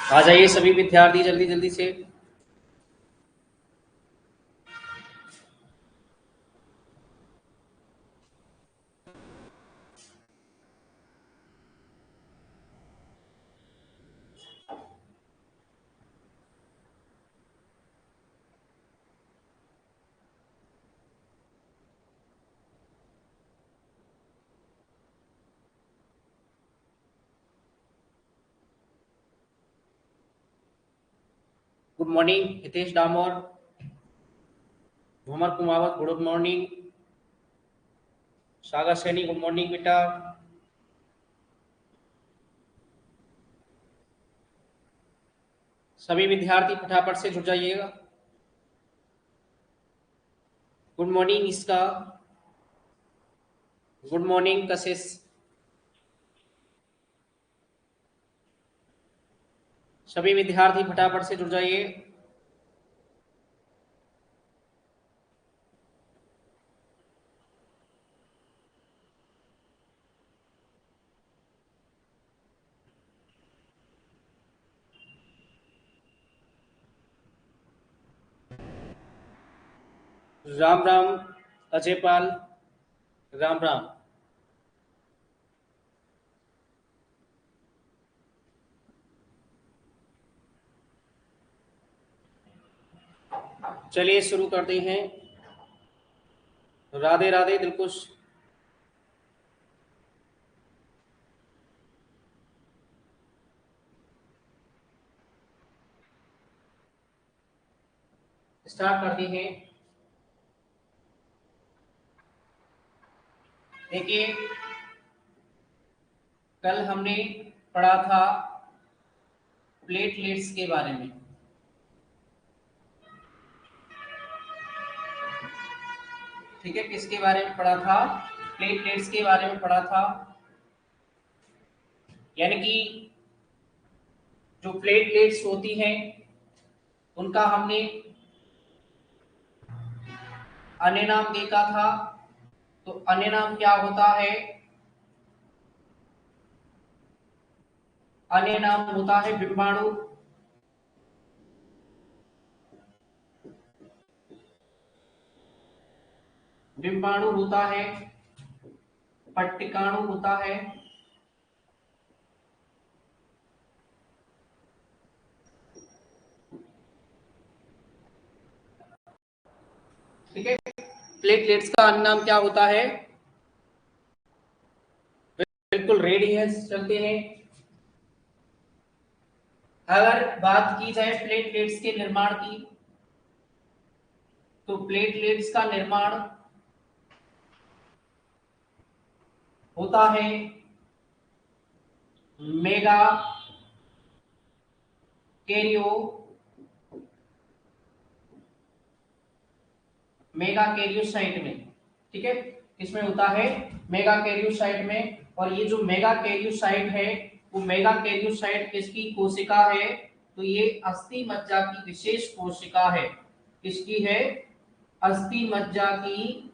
आ जाइए सभी विद्यार्थी जल्दी जल्दी से। Good morning Hitesh Damor, Bhumar Kumawat good morning, Sagar Saini good morning बेटा। सभी विद्यार्थी फटाफट से जुट जाइएगा। गुड मॉर्निंग इसका, गुड मॉर्निंग कशिश। सभी विद्यार्थी फटाफट से जुट जाइए। राम राम अजय पाल, राम राम। चलिए शुरू करते हैं। राधे राधे दिलकुश। स्टार्ट करते हैं। देखिए, कल हमने पढ़ा था प्लेटलेट्स के बारे में। ठीक है, किसके बारे में पढ़ा था? प्लेटलेट्स के बारे में पढ़ा था। यानी कि जो प्लेटलेट्स होती हैं उनका हमने अन्य नाम देखा था। तो अन्य नाम क्या होता है? अन्य नाम होता है बिंबाणु। बिंबाणु होता है, पट्टिकाणु होता है, ठीक है। प्लेटलेट्स का अन्य नाम क्या होता है? बिल्कुल रेडी है, चलते हैं। अगर बात की जाए प्लेटलेट्स के निर्माण की, तो प्लेटलेट्स का निर्माण होता है मेगा कैरियो मेगा कैरियोसाइट में। ठीक है, इसमें होता है मेगा कैरियोसाइट में। और ये जो मेगा कैरियोसाइट है, वो मेगा कैरियोसाइट किसकी कोशिका है? तो ये अस्थि मज्जा की विशेष कोशिका है। किसकी है? अस्थि मज्जा की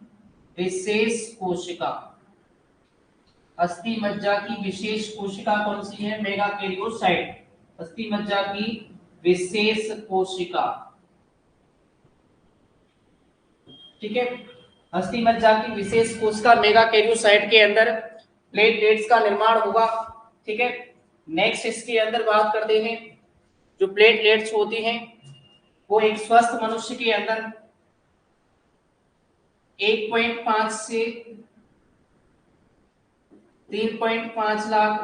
विशेष कोशिका। अस्थि मज्जा की विशेष कोशिका कौन सी है? मेगा कैरियोसाइट, अस्थि मज्जा की विशेष कोशिका। ठीक है, अस्थि मज्जा की विशेष कोशिका मेगा कैरियोसाइट के अंदर प्लेटलेट्स का निर्माण होगा। ठीक है, नेक्स्ट इसके अंदर बात करते हैं। जो प्लेटलेट्स होती हैं वो एक स्वस्थ मनुष्य के अंदर 1.5 से 3.5 लाख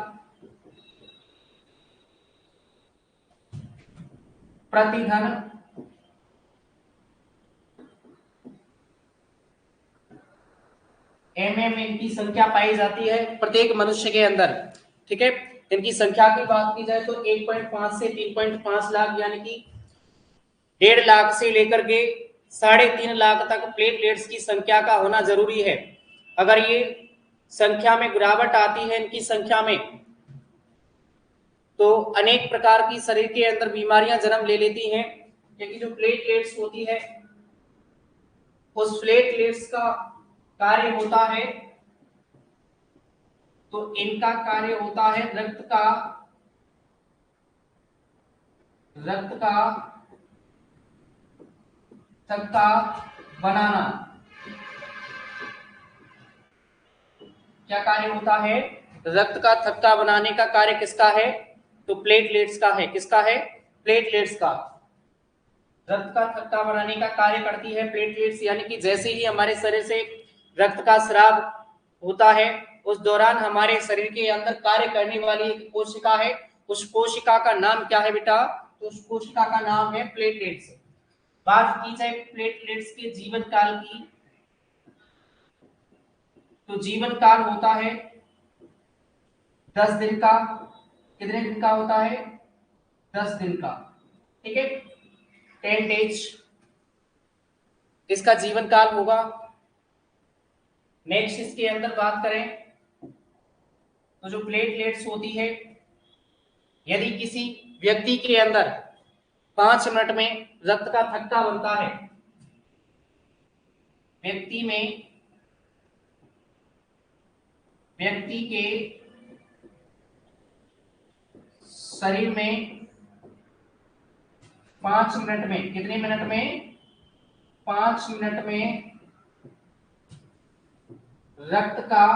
प्रतिधन इनकी संख्या पाई जाती है प्रत्येक मनुष्य के अंदर। ठीक है, इनकी संख्या की बात की जाए तो 1.5 से 3.5 लाख, यानी कि 1.5 लाख से लेकर के 3.5 लाख तक प्लेटलेट्स की संख्या का होना जरूरी है। अगर ये संख्या में गिरावट आती है इनकी संख्या में, तो अनेक प्रकार की शरीर के अंदर बीमारियां जन्म ले लेती हैं। क्योंकि जो प्लेटलेट्स होती है, उस प्लेटलेट्स का कार्य होता है, तो इनका कार्य होता है रक्त का रक्त का थक्का बनाना क्या कार्य होता है? रक्त का थक्का बनाने का कार्य किसका है? तो प्लेटलेट्स का है। किसका है? प्लेटलेट्स का। रक्त का थक्का बनाने का कार्य करती है प्लेटलेट्स, यानी कि जैसे ही हमारे शरीर से रक्त का स्राव होता है उस दौरान हमारे शरीर के अंदर कार्य करने वाली एक कोशिका है, उस कोशिका का नाम क्या है बेटा? तो उस कोशिका का नाम है प्लेटलेट्स। बात की जाए प्लेटलेट्स के जीवन काल की, तो जीवन काल होता है 10 दिन का। कितने दिन का होता है? 10 दिन का। ठीक है, 10 डेज इसका जीवन काल होगा। नेक्स्ट इसके अंदर बात करें तो जो प्लेटलेट्स होती है, यदि किसी व्यक्ति के अंदर 5 मिनट में रक्त का थक्का बनता है, व्यक्ति के शरीर में 5 मिनट में, कितने मिनट में? 5 मिनट में रक्त का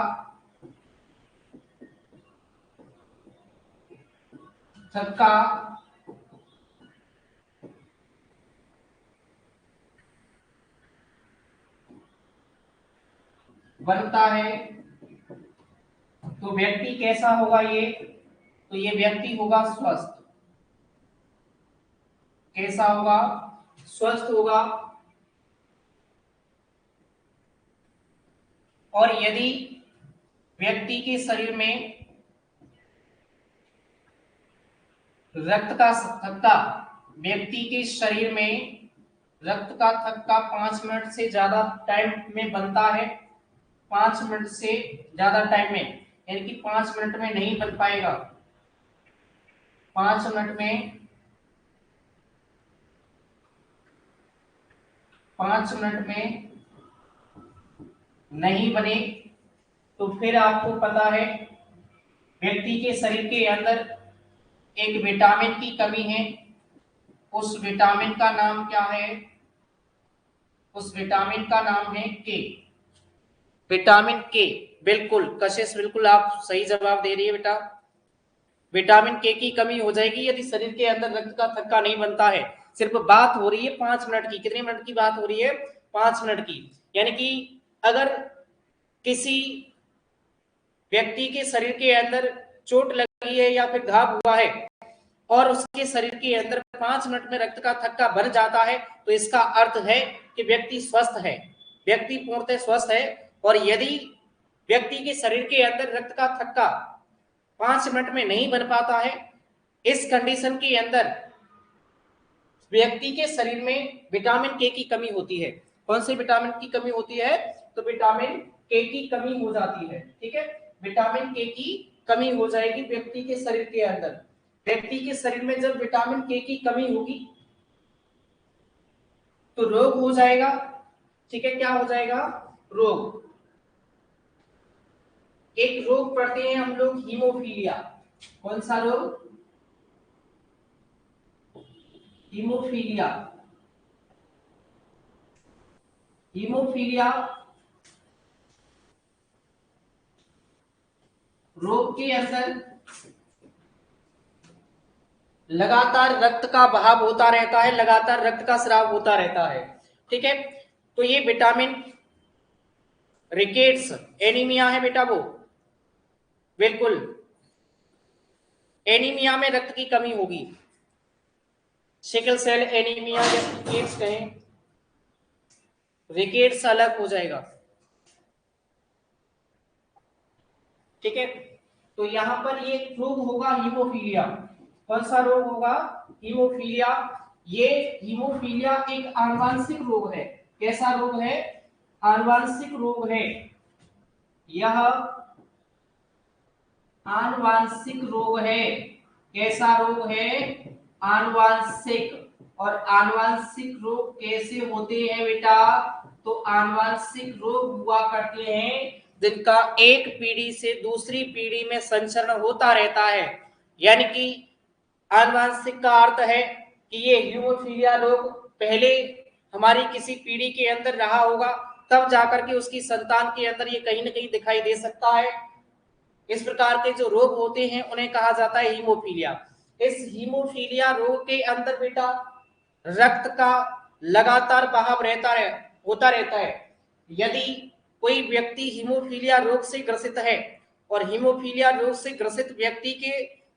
थक्का बनता है तो व्यक्ति कैसा होगा? ये तो ये व्यक्ति होगा स्वस्थ। कैसा होगा? स्वस्थ होगा। और यदि व्यक्ति के शरीर में रक्त का थक्का, व्यक्ति के शरीर में रक्त का थक्का 5 मिनट से ज्यादा टाइम में बनता है, 5 मिनट से ज्यादा टाइम में, यानी कि 5 मिनट में नहीं बन पाएगा, 5 मिनट में, 5 मिनट में नहीं बने तो फिर आपको पता है व्यक्ति के शरीर के अंदर एक विटामिन की कमी है। उस विटामिन का नाम क्या है? उस विटामिन का नाम है के। विटामिन के, बिल्कुल कशिश, बिल्कुल आप सही जवाब दे रही है बेटा। विटामिन के की कमी हो जाएगी यदि शरीर के अंदर रक्त का थक्का नहीं बनता है। सिर्फ बात हो रही है 5 मिनट की। कितने मिनट की बात हो रही है? 5 मिनट की। यानी कि अगर किसी व्यक्ति के शरीर के अंदर चोट लगी है या फिर घाव हुआ है और उसके शरीर के अंदर 5 मिनट में रक्त का थक्का बन जाता है तो इसका अर्थ है कि व्यक्ति स्वस्थ है, व्यक्ति पूर्णतः स्वस्थ है। और यदि व्यक्ति के शरीर के अंदर रक्त का थक्का 5 मिनट में नहीं बन पाता है, इस कंडीशन के अंदर व्यक्ति के शरीर में विटामिन के की कमी होती है। कौन से विटामिन की कमी होती है? तो विटामिन के की कमी हो जाती है। ठीक है, विटामिन के की कमी हो जाएगी व्यक्ति के शरीर के अंदर। व्यक्ति के शरीर में जब विटामिन के की कमी होगी तो रोग हो जाएगा। ठीक है, क्या हो जाएगा? रोग। एक रोग पढ़ते हैं हम लोग, हीमोफीलिया। कौन सा रोग? हीमोफीलिया। हीमोफीलिया रोग के अंदर लगातार रक्त का बहाव होता रहता है, लगातार रक्त का स्राव होता रहता है। ठीक है, तो ये विटामिन रिकेट्स एनीमिया है बेटा, वो बिल्कुल एनीमिया में रक्त की कमी होगी। सिकल सेल एनीमिया या रिकेट्स कहें, रिकेट्स अलग हो जाएगा। ठीक है, तो यहां पर ये रोग होगा हीमोफीलिया। कौन सा रोग होगा? हीमोफीलिया। ये हीमोफीलिया एक आनुवांशिक रोग है। कैसा रोग है? आनुवांशिक रोग है। यह आनुवांशिक रोग है। कैसा रोग है? आनुवांशिक। और आनुवांशिक रोग कैसे होते हैं बेटा? तो आनुवांशिक रोग हुआ करते हैं जिनका एक पीढ़ी से दूसरी पीढ़ी में संचरण होता रहता है। यानी कि आनुवांशिक का अर्थ है कि ये हीमोफीलिया रोग पहले हमारी किसी पीढ़ी के अंदर रहा होगा, तब जाकर के उसकी संतान के अंदर ये कहीं ना कहीं दिखाई दे सकता है। इस प्रकार के जो रोग होते हैं उन्हें कहा जाता है हीमोफीलिया। इस हीमोफीलिया रोग के अंदर बेटा रक्त का लगातार बहाव होता रहता है। यदि कोई व्यक्ति हीमोफीलिया रोग से ग्रसित है और हीमोफीलिया रोग से ग्रसित व्यक्ति के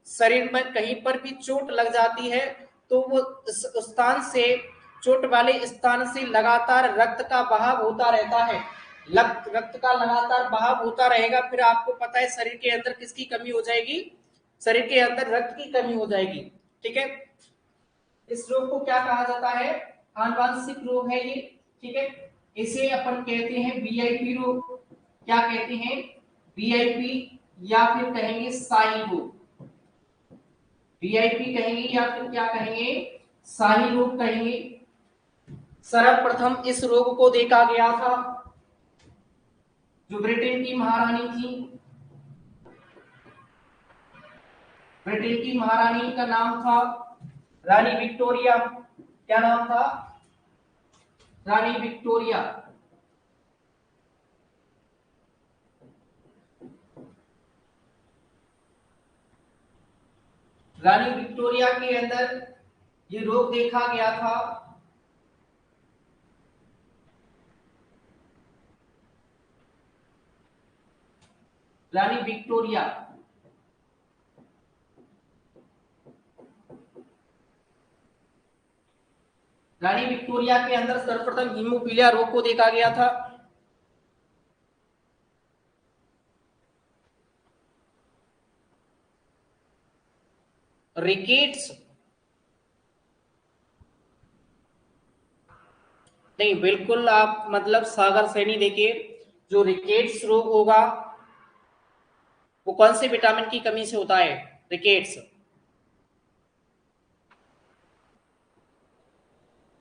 शरीर में कहीं पर भी चोट लग जाती है तो वो इस स्थान से, चोट वाले स्थान से लगातार रक्त का बहाव होता रहता है। रक्त का लगातार बहाव होता रहेगा, फिर आपको पता है शरीर के अंदर किसकी कमी हो जाएगी, शरीर के अंदर रक्त की कमी हो जाएगी। ठीक है, इस रोग को क्या कहा जाता है, आनुवांशिक रोग है ये। ठीक है, इसे अपन कहते हैं वीआईपी रोग। क्या कहते हैं, वीआईपी, या फिर कहेंगे शाही रोग। वीआईपी कहेंगे या फिर क्या कहेंगे, शाही रोग कहेंगे। सर्वप्रथम इस रोग को देखा गया था जो ब्रिटेन की महारानी थी, ब्रिटेन की महारानी का नाम था रानी विक्टोरिया। क्या नाम था, रानी विक्टोरिया। रानी विक्टोरिया के अंदर ये रोग देखा गया था। रानी विक्टोरिया, रानी विक्टोरिया के अंदर सर्वप्रथम हीमोफीलिया रोग को देखा गया था। रिकेट्स नहीं, बिल्कुल आप मतलब सागर सैनी देखिए, जो रिकेट्स रोग होगा वो कौन से विटामिन की कमी से होता है, रिकेट्स।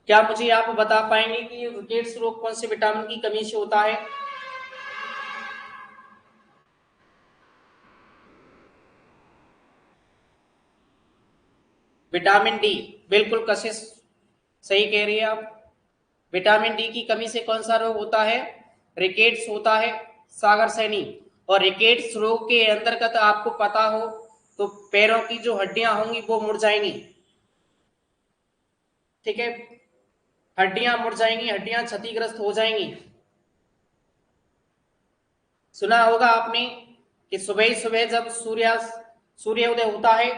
क्या मुझे आप बता पाएंगे कि रिकेट्स रोग कौन से विटामिन की कमी से होता है? विटामिन डी, बिल्कुल कशिश सही कह रही है आप। विटामिन डी की कमी से कौन सा रोग होता है, रिकेट्स होता है, सागर सैनी। और रिकेट्स रोग के अंतर्गत आपको पता हो तो पैरों की जो हड्डियां होंगी वो मुड़ जाएंगी। ठीक है, हड्डियां मुड़ जाएंगी, हड्डियां क्षतिग्रस्त हो जाएंगी। सुना होगा आपने कि सुबह सुबह जब सूर्योदय होता है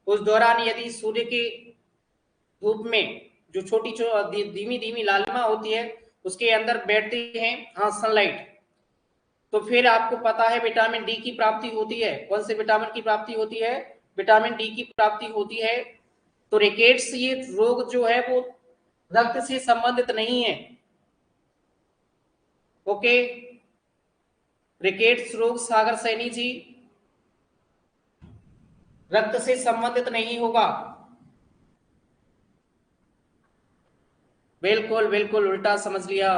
उस दौरान यदि सूर्य के धूप में जो छोटी धीमी धीमी लालिमा होती है उसके अंदर बैठते हैं, हाँ सनलाइट, तो फिर आपको पता है विटामिन डी की प्राप्ति होती है। कौन से विटामिन की प्राप्ति होती है, विटामिन डी की प्राप्ति होती है। तो रिकेट्स ये रोग जो है वो रक्त से संबंधित नहीं है। ओके, रिकेट्स रोग सागर सैनी जी रक्त से संबंधित नहीं होगा। बिल्कुल बिल्कुल उल्टा समझ लिया।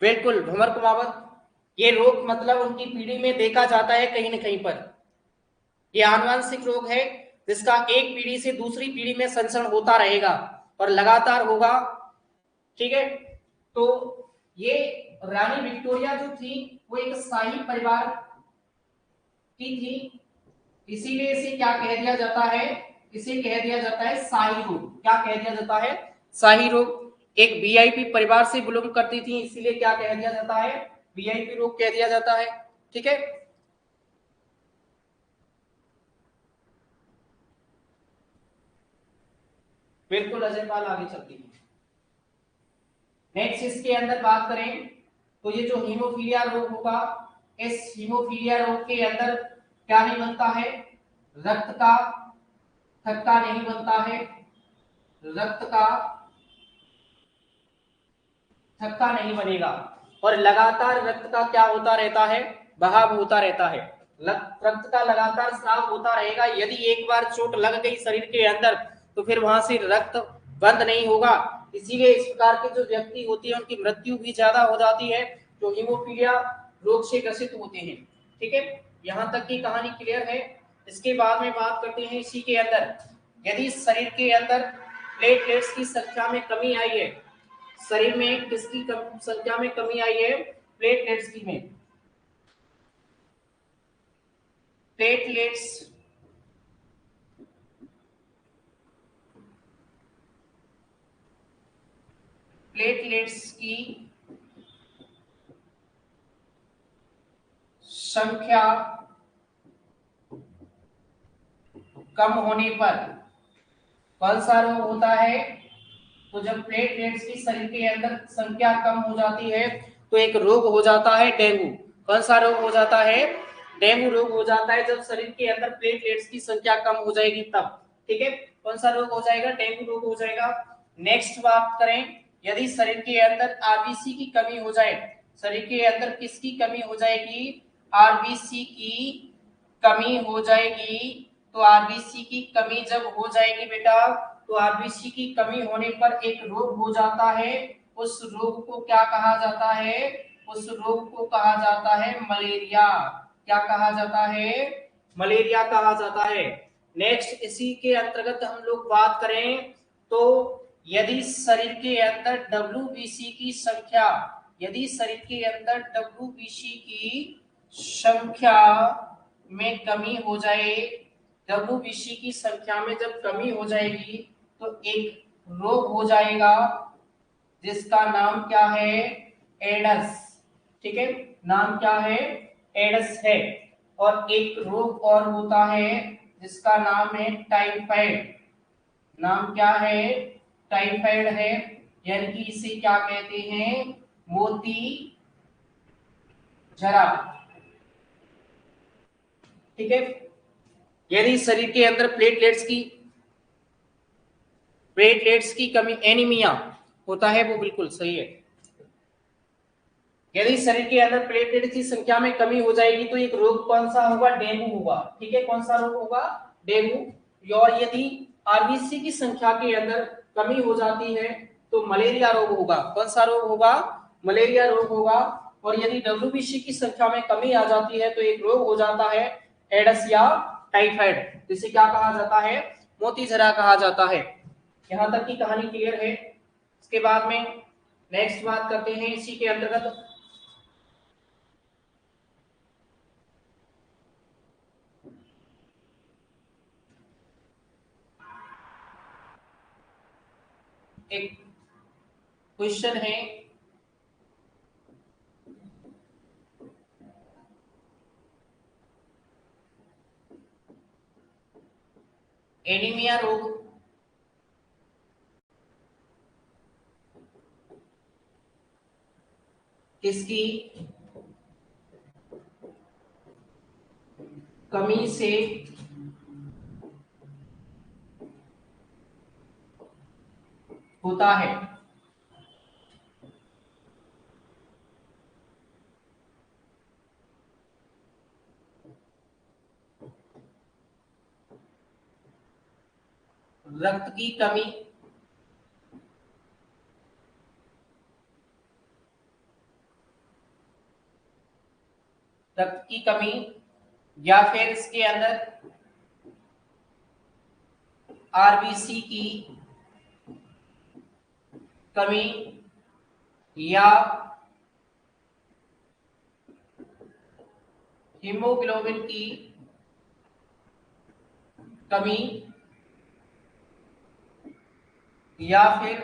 बिल्कुल भंवर कुमावत, ये रोग मतलब उनकी पीढ़ी में देखा जाता है कहीं न कहीं पर। ये आनुवांशिक रोग है जिसका एक पीढ़ी से दूसरी पीढ़ी में संचरण होता रहेगा और लगातार होगा। ठीक है, तो ये रानी विक्टोरिया जो थी वो एक शाही परिवार की थी, इसीलिए इसे क्या कह दिया जाता है, इसे कह दिया जाता है शाही रोग। क्या कह दिया जाता है, शाही रोग। एक वीआईपी परिवार से बिलोंग करती थी, इसीलिए क्या कह दिया जाता है, वीआईपी रोग कह दिया जाता है। ठीक है, बिल्कुल अजय पाल, आगे चलती है। नेक्स्ट इसके अंदर बात करें तो ये जो हीमोफीलिया रोग होगा, इस हीमोफीलिया रोग के अंदर क्या नहीं बनता है, रक्त का थक्का नहीं बनता है, रक्त का थक्का नहीं बनेगा और लगातार रक्त का क्या होता रहता है, बहाव होता रहता है। रक्त का लगातार स्राव होता रहेगा। यदि एक बार चोट लग गई शरीर के अंदर तो फिर वहां से रक्त बंद नहीं होगा। इसीलिए इस प्रकार के जो व्यक्ति होती है उनकी मृत्यु भी ज्यादा हो जाती है। जो हीमोफीलिया रोग से ग्रसित होते हैं। ठीक है, यहाँ तक की कहानी क्लियर है। इसके बाद में बात करते हैं इसी के अंदर, यदि शरीर के अंदर प्लेटलेट्स की संख्या में कमी आई है, शरीर में किसकी संख्या में कमी आई है, प्लेटलेट्स की में, प्लेटलेट्स प्लेटलेट्स की संख्या कम होने पर कौन सा रोग होता है, तो जब प्लेटलेट्स की शरीर के अंदर संख्या कम हो जाती है तो एक रोग हो जाता है डेंगू। कौन सा रोग हो जाता है, डेंगू रोग हो जाता है जब शरीर के अंदर प्लेटलेट्स की संख्या कम हो जाएगी तब। ठीक है, कौन सा रोग हो जाएगा, डेंगू रोग हो जाएगा। नेक्स्ट बात करें, यदि शरीर के अंदर आरबीसी की कमी हो जाए, शरीर के अंदर किसकी कमी हो जाएगी, आरबीसी की कमी हो जाएगी। तो आरबीसी की कमी जब हो जाएगी बेटा, तो आरबीसी की कमी होने पर एक रोग हो जाता है, उस रोग को क्या कहा जाता है, उस रोग को कहा जाता है मलेरिया। क्या कहा जाता है, मलेरिया कहा जाता है। नेक्स्ट इसी के अंतर्गत हम लोग बात करें तो यदि शरीर के अंदर डब्ल्यूबीसी की संख्या, यदि शरीर के अंदर डब्ल्यूबीसी की संख्या में कमी हो जाए, डब्ल्यूबीसी की संख्या में जब कमी हो जाएगी तो एक रोग हो जाएगा जिसका नाम क्या है, एडस। ठीक है, नाम क्या है, एडस है। और एक रोग और होता है जिसका नाम है टाइफाइड। नाम क्या है, टाइफाइड है, यानी कि इसे क्या कहते हैं, मोती झरा। ठीक है, यदि शरीर के अंदर प्लेटलेट्स की कमी, एनीमिया होता है, वो बिल्कुल सही है। यदि शरीर के अंदर प्लेटलेट्स की संख्या में कमी हो जाएगी तो एक रोग कौन सा होगा, डेंगू होगा। ठीक है, कौन सा रोग होगा, डेंगू। और यदि आरबीसी की संख्या के अंदर कमी हो जाती है तो मलेरिया रोग होगा। कौन सा रोग होगा, मलेरिया रोग होगा। और यदि डब्ल्यूबीसी की संख्या में कमी आ जाती है तो एक रोग हो जाता है एडस या टाइफाइड, जिसे क्या कहा जाता है, मोतीझरा कहा जाता है। यहाँ तक की कहानी क्लियर है। इसके बाद में नेक्स्ट बात करते हैं इसी के अंतर्गत, एक क्वेश्चन है, एनीमिया रोग किसकी कमी से होता है, रक्त की कमी, रक्त की कमी, या फिर इसके अंदर आरबीसी की कमी, या हीमोग्लोबिन की कमी, या फिर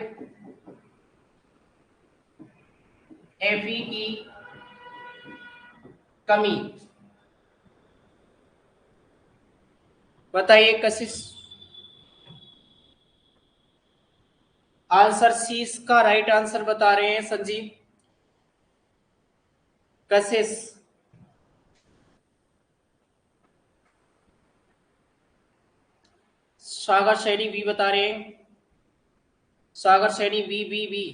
एफी की कमी। बताइए कशिश। आंसर सी इसका राइट आंसर बता रहे हैं संजीव, कशिश। सागर सैनी बी बता रहे हैं, सागर सैनी बी बी बी।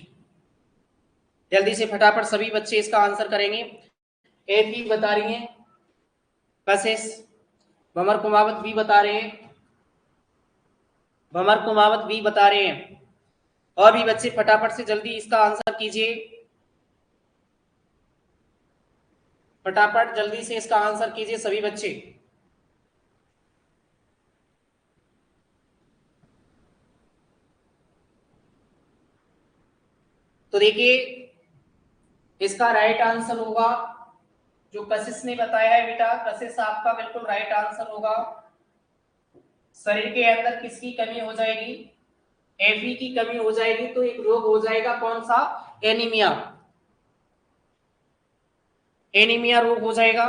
जल्दी से फटाफट सभी बच्चे इसका आंसर करेंगे। ए बी बता रही हैं कशिश, भमर कुमावत बी बता रहे हैं, भमर कुमावत बी बता रहे हैं। और भी बच्चे फटाफट से जल्दी इसका आंसर कीजिए, फटाफट जल्दी से इसका आंसर कीजिए सभी बच्चे। तो देखिए इसका राइट आंसर होगा जो कशिश ने बताया है बेटा, कशिश आपका बिल्कुल राइट आंसर होगा। शरीर के अंदर किसकी कमी हो जाएगी? Fe की कमी हो जाएगी तो एक रोग हो जाएगा, कौन सा? एनीमिया। एनीमिया रोग हो जाएगा।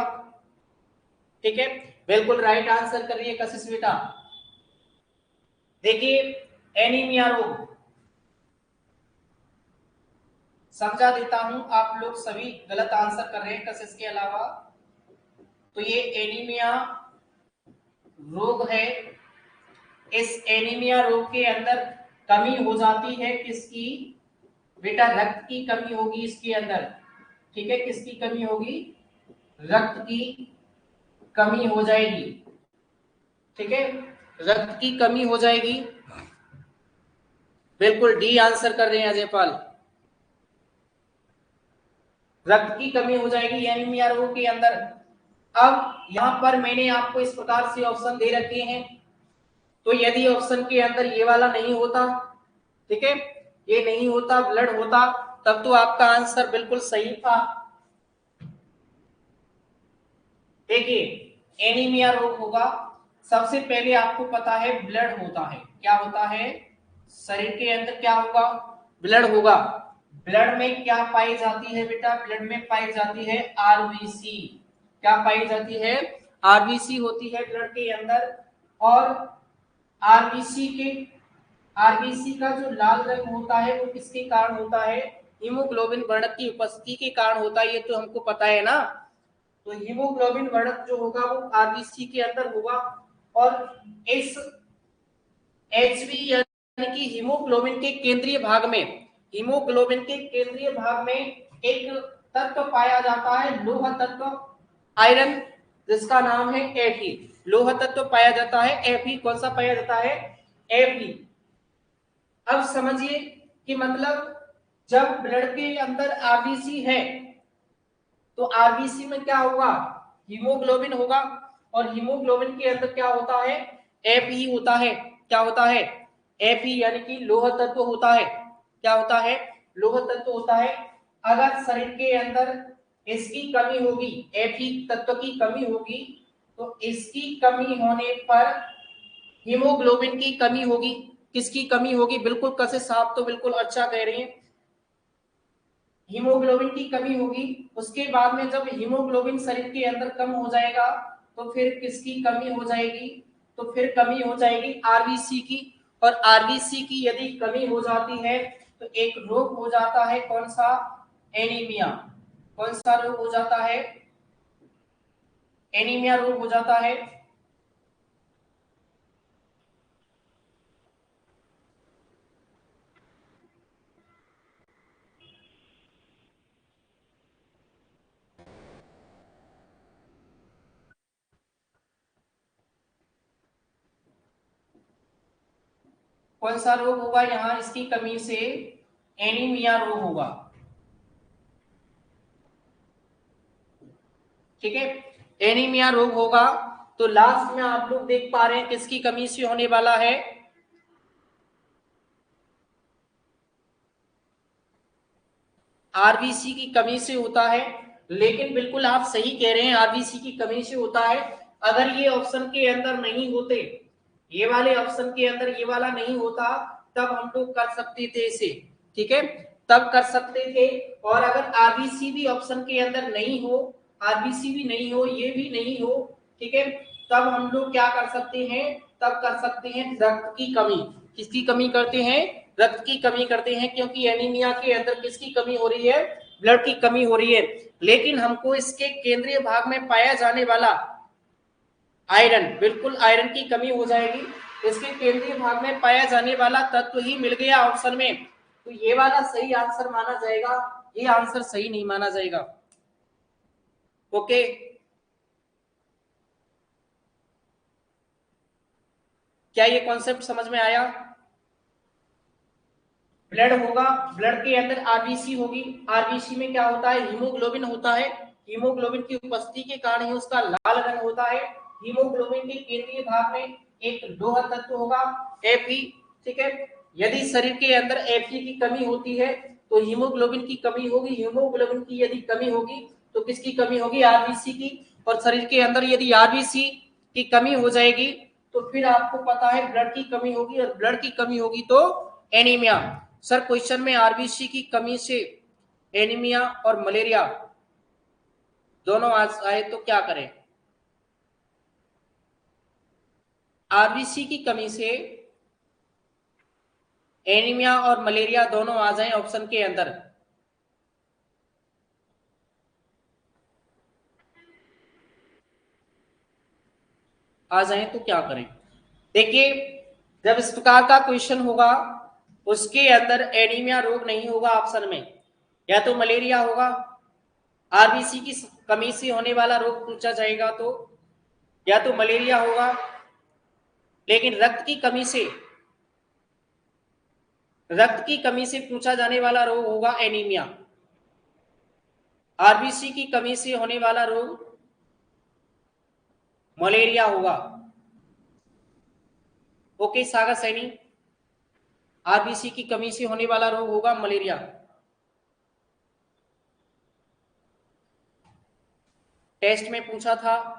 ठीक है, बिल्कुल राइट आंसर कर रही है कशिश बेटा। देखिए एनीमिया रोग समझा देता हूं, आप लोग सभी गलत आंसर कर रहे हैं कशिश के अलावा। तो ये एनीमिया रोग है। इस एनीमिया रोग के अंदर कमी हो जाती है किसकी? बेटा रक्त की कमी होगी इसके अंदर। ठीक है, किसकी कमी होगी? रक्त की कमी हो जाएगी। ठीक है, रक्त की कमी हो जाएगी। बिल्कुल डी आंसर कर रहे हैं अजय पाल। रक्त की कमी हो जाएगी एनीमिया रोग के अंदर। अब यहां पर मैंने आपको इस प्रकार से ऑप्शन दे रखे हैं, तो यदि ऑप्शन के अंदर ये वाला नहीं होता, ठीक है, ये नहीं होता, ब्लड होता, तब तो आपका आंसर बिल्कुल सही था। देखिए एनीमिया रोग होगा, सबसे पहले आपको पता है ब्लड होता है। क्या होता है? शरीर के अंदर क्या होगा? ब्लड होगा। ब्लड में क्या पाई जाती है बेटा? ब्लड में पाई जाती है आरबीसी। क्या पाई जाती है? आरबीसी होती है ब्लड के अंदर। और आरबीसी के आरबीसी का जो लाल रंग होता है वो किसके कारण होता है? हीमोग्लोबिन वर्णक की उपस्थिति के कारण होता है, ये तो हमको पता है ना। तो हीमोग्लोबिन वर्णक जो होगा वो आरबीसी के अंदर होगा। और इस एचबी यानी कि हीमोग्लोबिन के केंद्रीय भाग में, हीमोग्लोबिन के केंद्रीय भाग में एक तत्व पाया जाता है, लोह तत्व, आयरन, जिसका नाम है Fe। लोह तत्व पाया जाता है Fe। कौन सा पाया जाता है? Fe। अब समझिए कि मतलब जब ब्लड के अंदर आरबीसी है तो आरबीसी में क्या होगा? हीमोग्लोबिन होगा। और हीमोग्लोबिन के अंदर क्या होता है? Fe होता है। क्या होता है? Fe यानी कि लोह तत्व होता है। क्या होता है? लोह तत्व होता है। अगर शरीर के अंदर इसकी कमी होगी, Fe तत्व की कमी होगी, तो इसकी कमी होने पर हीमोग्लोबिन की कमी होगी। किसकी कमी होगी? बिल्कुल कसे साहब तो बिल्कुल अच्छा कह रहे हैं, हीमोग्लोबिन की कमी होगी। उसके बाद में जब हीमोग्लोबिन शरीर के अंदर कम हो जाएगा तो फिर किसकी कमी हो जाएगी? तो फिर कमी हो जाएगी आरबीसी की। और आरबीसी की यदि कमी हो जाती है तो एक रोग हो जाता है, कौन सा? एनीमिया। कौन सा रोग हो जाता है? एनीमिया रोग हो जाता है। कौन सा रोग होगा यहाँ इसकी कमी से? एनीमिया रोग होगा। ठीक है, एनीमिया रोग होगा। तो लास्ट में आप लोग देख पा रहे हैं किसकी कमी से होने वाला है? आरबीसी की कमी से होता है। लेकिन बिल्कुल आप सही कह रहे हैं, आरबीसी की कमी से होता है। अगर ये ऑप्शन के अंदर नहीं होते, ये वाले ऑप्शन के अंदर ये वाला नहीं होता, तब हम लोग कर सकते थे इसे। ठीक है, तब कर सकते थे। और अगर आरबीसी भी ऑप्शन के अंदर नहीं हो, आरबीसी भी नहीं हो, ये भी नहीं हो, ठीक है, तब हम लोग क्या कर सकते हैं? तब कर सकते हैं रक्त की कमी। किसकी कमी करते हैं? रक्त की कमी करते हैं, क्योंकि एनीमिया के अंदर किसकी कमी हो रही है? ब्लड की कमी हो रही है। लेकिन हमको इसके केंद्रीय भाग में पाया जाने वाला आयरन, बिल्कुल आयरन की कमी हो जाएगी। इसके केंद्रीय भाग में पाया जाने वाला तत्व ही मिल गया ऑप्शन में, तो ये वाला सही आंसर माना जाएगा, ये आंसर सही नहीं माना जाएगा। ओके, क्या ये कॉन्सेप्ट समझ में आया? ब्लड होगा, ब्लड के अंदर आरबीसी होगी, आरबीसी में क्या होता है? हीमोग्लोबिन होता है। हीमोग्लोबिन की उपस्थिति के कारण ही उसका लाल रंग होता है। हीमोग्लोबिन के केंद्रीय भाग में एक लोहा तत्व होगा Fe, ठीक है। यदि शरीर के अंदर Fe की कमी होती है तो हीमोग्लोबिन की कमी होगी। हीमोग्लोबिन की यदि कमी होगी तो किसकी कमी होगी? आरबीसी की। और शरीर के अंदर यदि आरबीसी की कमी हो जाएगी तो फिर आपको पता है ब्लड की कमी होगी, और ब्लड की कमी होगी तो एनीमिया। सर क्वेश्चन में आरबीसी की कमी से एनीमिया और मलेरिया दोनों आए तो क्या करें? आरबीसी की कमी से एनीमिया और मलेरिया दोनों आ जाएं ऑप्शन के अंदर, आ जाएं तो क्या करें? देखिए, जब इस प्रकार का क्वेश्चन होगा उसके अंदर एनीमिया रोग नहीं होगा ऑप्शन में, या तो मलेरिया होगा। आरबीसी की कमी से होने वाला रोग पूछा जाएगा तो या तो मलेरिया होगा, लेकिन रक्त की कमी से पूछा जाने वाला रोग होगा एनीमिया। आरबीसी की कमी से होने वाला रोग मलेरिया होगा। ओके सागर सैनी, आरबीसी की कमी से होने वाला रोग होगा मलेरिया। टेस्ट में पूछा था।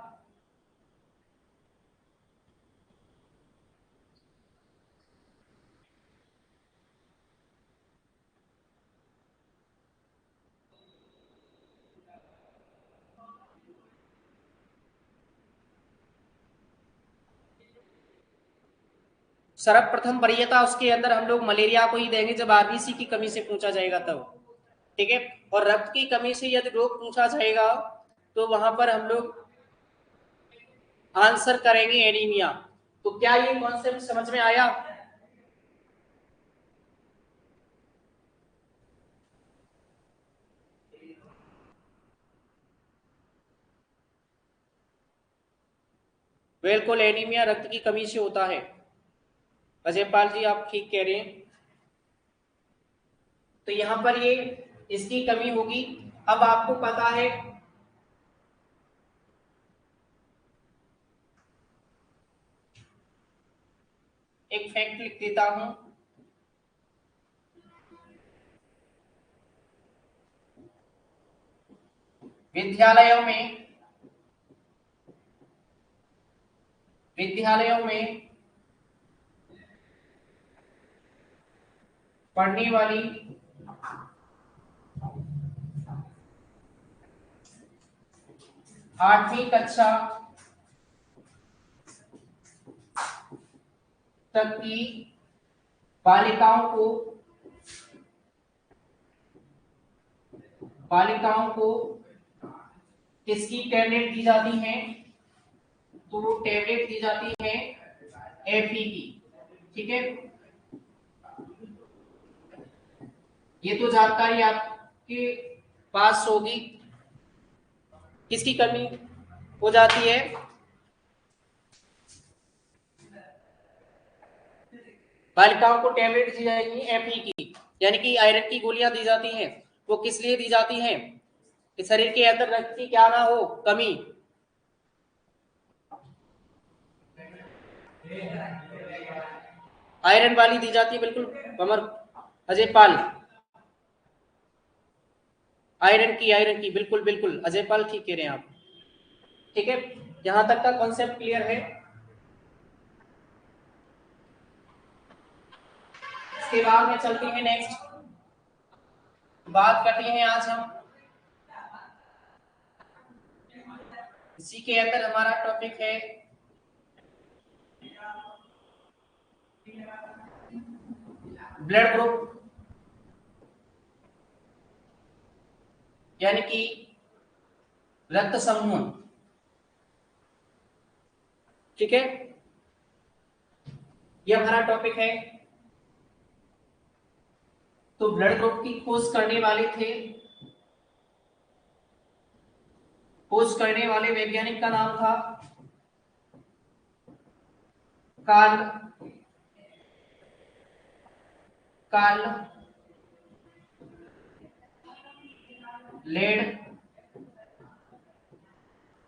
सर्वप्रथम वरीयता उसके अंदर हम लोग मलेरिया को ही देंगे जब आरबीसी की कमी से पूछा जाएगा तब, ठीक है। और रक्त की कमी से यदि रोग पूछा जाएगा तो वहां पर हम लोग आंसर करेंगे एनीमिया। तो क्या ये कॉन्सेप्ट समझ में आया? बिल्कुल, एनीमिया रक्त की कमी से होता है। अजयपाल जी आप ठीक कह रहे हैं। तो यहां पर ये इसकी कमी होगी। अब आपको पता है एक फैक्ट लिख देता हूं। विद्यालयों में विद्यालयों में पढ़ने वाली 8वीं कक्षा तक की बालिकाओं को किसकी टैबलेट दी जाती है? तो वो टैबलेट दी जाती है एफी की, ठीक है। ये तो जानकारी आपके पास होगी। किसकी कमी हो जाती है? बालिकाओं को टैबलेट दी जाएगी एफई की, यानी कि आयरन की गोलियां दी जाती हैं। वो किस लिए दी जाती हैं? कि शरीर के अंदर रक्त की क्या ना हो, कमी। आयरन वाली दी जाती है, बिल्कुल कमर अजय पाल। आयरन की बिल्कुल बिल्कुल अजय पाल ठीक कह रहे हैं आप, ठीक है। यहां तक का कॉन्सेप्ट क्लियर है। इसके बाद में चलते हैं नेक्स्ट, बात करते हैं आज हम इसी के अंदर हमारा टॉपिक है ब्लड ग्रुप, यानी कि रक्त समूह, ठीक है। ये हमारा टॉपिक है। तो ब्लड ग्रुप की खोज करने वाले वैज्ञानिक का नाम था Karl Karl lead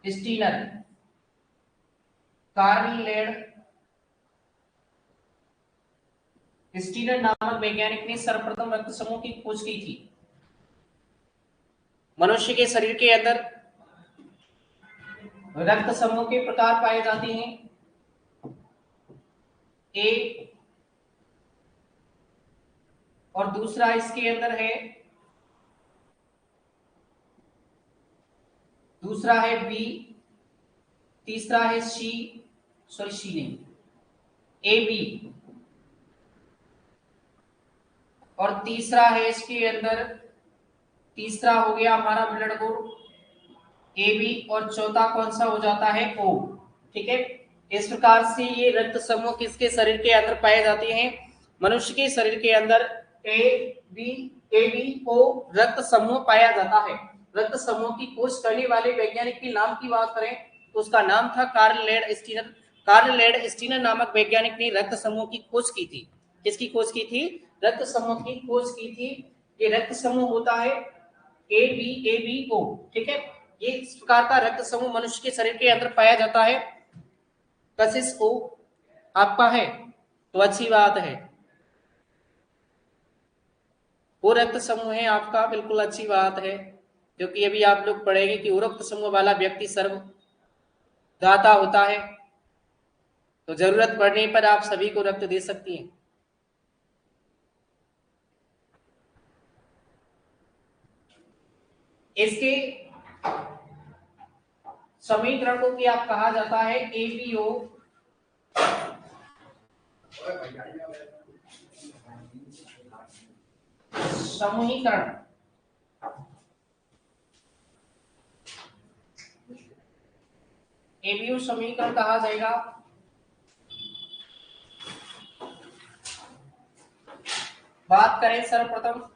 Steiner, Karl Landsteiner नामक वैज्ञानिक ने सर्वप्रथम रक्त समूह की खोज की थी। मनुष्य के शरीर के अंदर रक्त समूह के प्रकार पाए जाते हैं। ए और दूसरा इसके अंदर है, दूसरा है बी, तीसरा है सी, सी नहीं, ए बी, और तीसरा है इसके अंदर, तीसरा हो गया हमारा ब्लड ग्रुप ए बी, और चौथा कौन सा हो जाता है, ओ। ठीक है, इस प्रकार से ये रक्त समूह किसके शरीर के अंदर पाए जाते हैं, मनुष्य के शरीर के अंदर ए बी ओ रक्त समूह पाया जाता है। रक्त समूह की खोज करने वाले वैज्ञानिक के नाम की बात करें तो उसका नाम था Karl Landsteiner. Karl Landsteiner नामक वैज्ञानिक ने रक्त समूह की खोज की थी। किसकी खोज की थी, रक्त समूह की खोज की थी। ये रक्त समूह होता है ए बी ओ। ठीक है, ये इस प्रकार का रक्त समूह मनुष्य के शरीर के अंदर पाया जाता है। कशिश ओ आपका है तो अच्छी बात है, वो रक्त समूह है आपका, बिल्कुल अच्छी बात है, क्योंकि अभी आप लोग पढ़ेंगे कि रक्त समूह वाला व्यक्ति सर्वदाता होता है, तो जरूरत पड़ने पर आप सभी को रक्त दे सकती हैं। इसके समीकरण को क्या कहा जाता है, एबीओ समूहीकरण। एबीओ समीकरण कहा जाएगा। बात करें सर्वप्रथम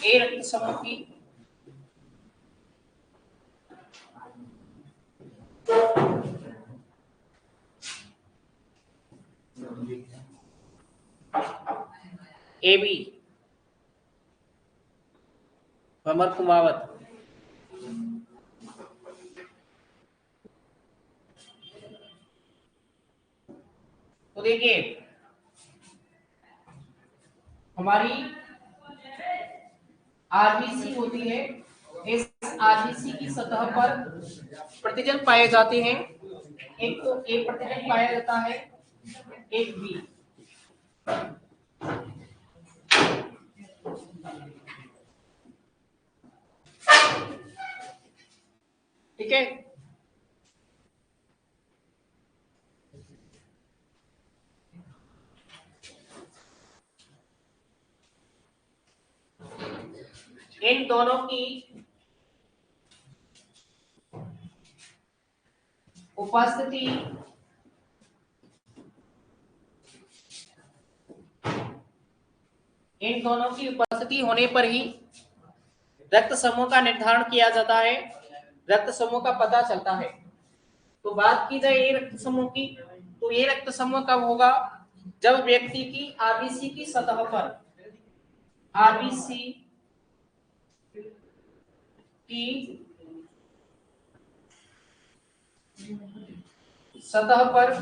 ए रक्त समूह की, ए बी भमर कुमावत, तो देखिए हमारी आरबीसी होती है, इस आरबीसी की सतह पर प्रतिजन पाए जाते हैं। एक तो ए प्रतिजन पाया जाता है, एक बी। ठीक है, इन दोनों की उपस्थिति इन दोनों की उपस्थिति होने पर ही रक्त समूह का निर्धारण किया जाता है, रक्त समूह का पता चलता है। तो बात की जाए ये रक्त समूह की, तो ये रक्त समूह कब होगा, जब व्यक्ति की आरबीसी की सतह पर, आरबीसी की सतह पर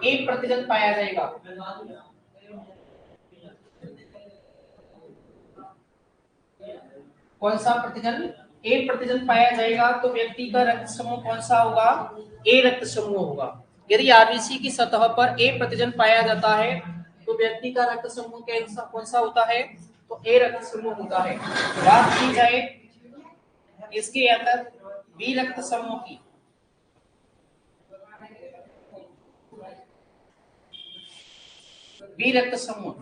एक प्रतिशत पाया जाएगा। कौन सा प्रतिशत, एक प्रतिशत पाया जाएगा, तो व्यक्ति का रक्त समूह कौन सा होगा, ए रक्त समूह होगा। यदि आरबीसी की सतह पर ए प्रतिशत पाया जाता है तो व्यक्ति का रक्त समूह कौन सा होता है, तो ए रक्त समूह होता है। बात की जाए इसके अंदर बी रक्त समूह की, बी रक्त समूह,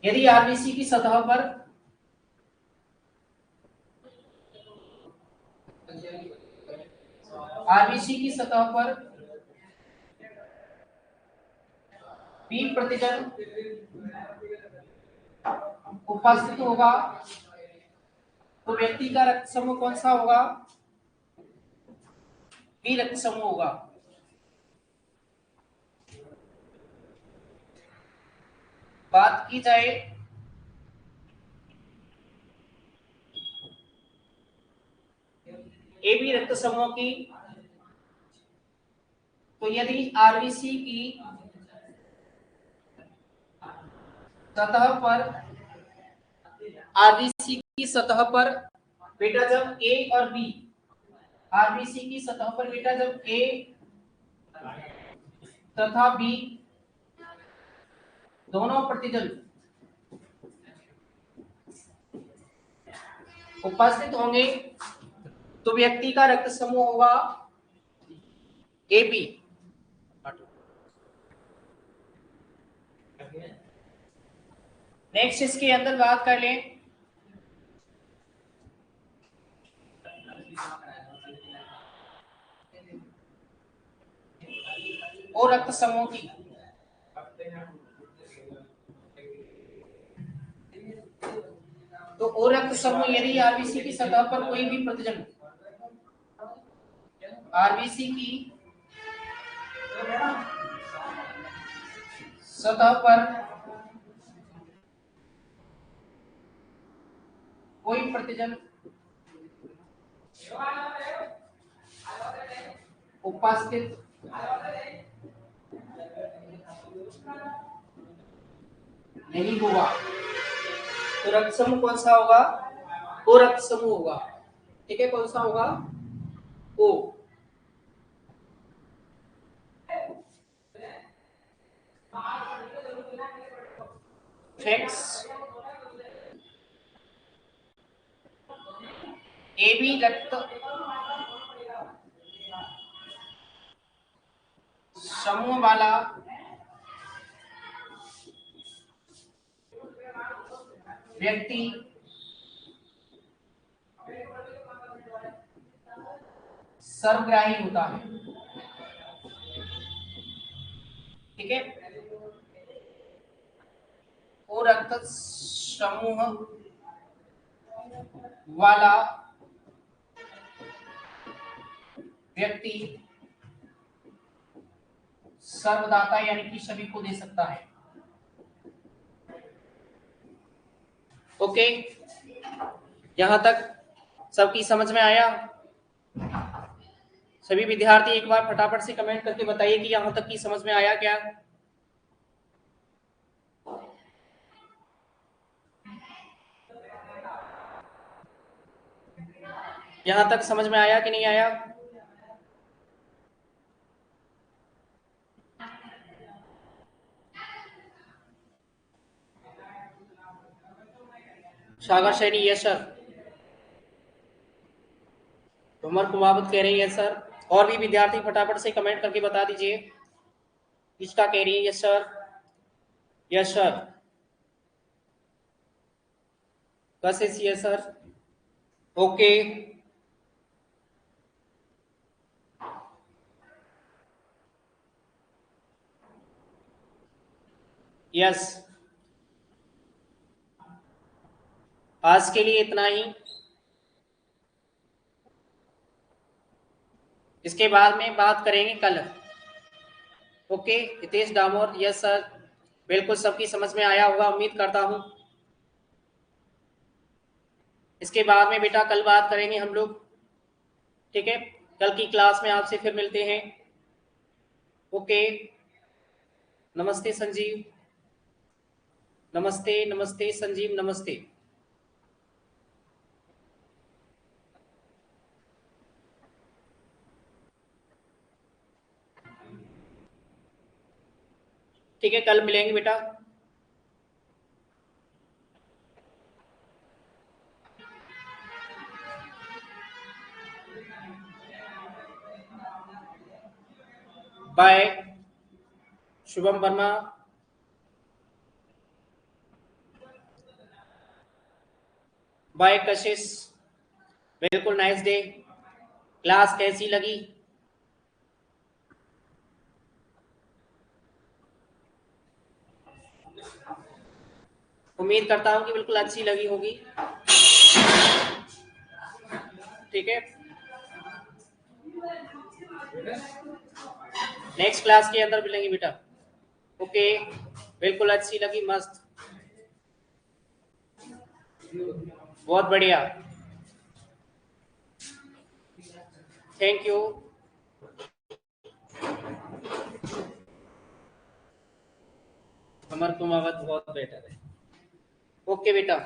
यदि आरबीसी की सतह पर आरबीसी की सतह पर बी प्रतिशत उपस्थित होगा तो व्यक्ति का रक्त समूह कौन सा होगा, बी रक्त समूह होगा। बात की जाए की रक्त समूह की, तो यदि आरबीसी की सतह पर, आरबीसी की सतह पर बेटा जब ए और बी, आरबीसी की सतह पर बेटा जब ए तथा बी दोनों प्रतिजन उपस्थित होंगे तो व्यक्ति का रक्त समूह होगा एबी। नेक्स्ट इसके अंदर बात कर लें और रक्त समूह की, तो ओ रक्त समूह यदि आरबीसी की सतह पर कोई भी प्रतिजन, आरबीसी की सतह पर कोई प्रतिजन उपस्थित नहीं होगा तो रक्त समूह कौन सा होगा? ओ रक्त समूह होगा। ठीक है, कौन सा होगा? ओ। फैक्ट्स, एबी रक्त समूह वाला व्यक्ति सर्वग्राही होता है। ठीक है, ओ रक्त समूह वाला व्यक्ति सर्वदाता यानी कि सभी को दे सकता है। ओके, यहां तक सबकी समझ में आया? सभी विद्यार्थी एक बार फटाफट से कमेंट करके बताइए कि यहां तक की समझ में आया क्या? यहां तक समझ में आया कि नहीं आया? सागर सैनी यस सर। उमर कुमावत कह रही है सर। और भी विद्यार्थी फटाफट से कमेंट करके बता दीजिए। किसका कह रही है यस सर? Yes sir. कशिश यस सर। Okay, yes. आज के लिए इतना ही। इसके बाद में बात करेंगे कल। Okay, Hitesh Damor yes sir. बिल्कुल सबकी समझ में आया होगा उम्मीद करता हूं। इसके बाद में बेटा कल बात करेंगे हम लोग। ठीक है, कल की क्लास में आपसे फिर मिलते हैं। ओके, नमस्ते संजीव। नमस्ते नमस्ते संजीव, नमस्ते। ठीक है, कल मिलेंगे बेटा। बाय शुभम वर्मा। बाय कशिश। बिल्कुल नाइस डे। क्लास कैसी लगी? उम्मीद करता हूं कि बिल्कुल अच्छी लगी होगी। ठीक है, नेक्स्ट क्लास के अंदर मिलेंगे बेटा। ओके, बिल्कुल अच्छी लगी, मस्त, बहुत बढ़िया। Thank you. अमर कुमावत बहुत बेटर है। ओके बेटा।